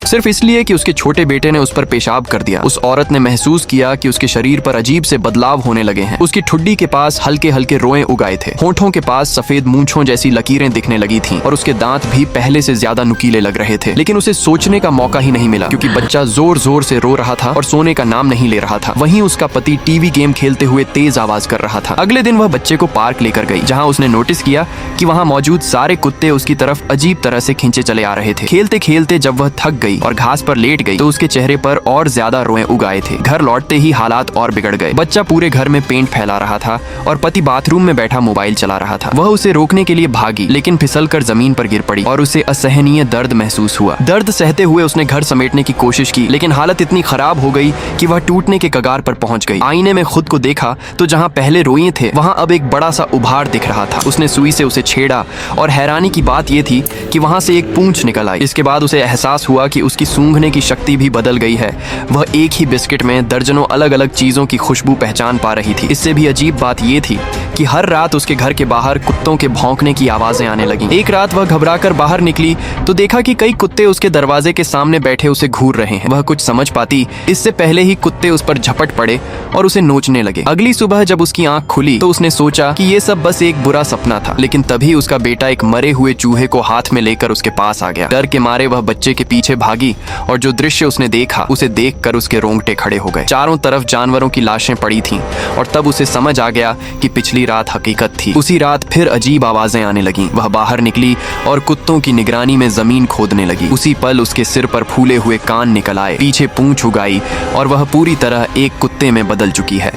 सिर्फ इसलिए कि उसके छोटे बेटे ने उस पर पेशाब कर दिया। उस औरत ने महसूस किया कि उसके शरीर पर अजीब से बदलाव होने लगे हैं। उसकी ठुड्डी के पास हल्के हल्के रोए उगाए थे, होठों के पास सफेद मूंछों जैसी लकीरें दिखने लगी थीं और उसके दांत भी पहले से ज्यादा नुकीले लग रहे थे। लेकिन उसे सोचने का मौका ही नहीं मिला क्योंकि बच्चा जोर जोर से रो रहा था और सोने का नाम नहीं ले रहा था। वहीं उसका पति टीवी गेम खेलते हुए तेज आवाज कर रहा था। अगले दिन वह बच्चे को पार्क लेकर गई, जहाँ उसने नोटिस किया कि वहाँ मौजूद सारे कुत्ते उसकी तरफ अजीब तरह से खींचे चले आ रहे थे। खेलते खेलते जब वह थक गई और घास पर लेट गई तो उसके चेहरे पर और ज्यादा रोए उगाए थे। घर लौटते ही हालात और बिगड़ गए। बच्चा पूरे घर में पेंट फैला रहा था और पति बाथरूम में बैठा मोबाइल चला रहा था। वह उसे रोकने के लिए भागी, लेकिन फिसलकर जमीन पर गिर पड़ी और उसे असहनीय दर्द महसूस हुआ। दर्द सहते हुए उसने घर समेटने की कोशिश की, लेकिन हालत इतनी खराब हो गई कि वह टूटने के कगार पर पहुंच गई। आईने में खुद को देखा तो जहां पहले रोए थे वहां अब एक बड़ा सा उभार दिख रहा था। उसने सुई से उसे छेड़ा और हैरानी की बात यह थी कि वहां से एक पूंछ निकल आई। इसके बाद उसे एहसास हुआ कि उसकी सूंघने की शक्ति भी बदल गई है। वह एक ही बिस्किट में दर्जनों अलग अलग चीजों की खुशबू पहचान पा रही थी। इससे भी अजीब बात यह थी कि हर रात उसके घर के बाहर कुत्तों के भौंकने की आवाजें आने लगी। एक रात वह घबराकर बाहर निकली तो देखा कि कई कुत्ते उसके दरवाजे के सामने बैठे उसे घूर रहे हैं। वह कुछ समझ पाती इससे पहले ही कुत्ते उस पर झपट पड़े और उसे नोचने लगे। अगली सुबह जब उसकी आंख खुली तो उसने सोचा कि ये सब बस एक बुरा सपना था, लेकिन तभी उसका बेटा एक मरे हुए चूहे को हाथ में लेकर उसके पास आ गया। डर के मारे वह बच्चे के पीछे भागी और जो दृश्य उसने देखा उसे देखकर उसके रोंगटे खड़े हो गए। चारों तरफ जानवरों की लाशें पड़ी थीं और तब उसे समझ आ गया कि पिछली रात हकीकत थी। उसी रात फिर अजीब आवाजें आने लगीं। वह बाहर निकली और कुत्तों की निगरानी में जमीन खोदने लगी। उसी पल उसके सिर पर फूले हुए कान निकल आए, पीछे पूंछ उगाई और वह पूरी तरह एक कुत्ते में बदल चुकी है।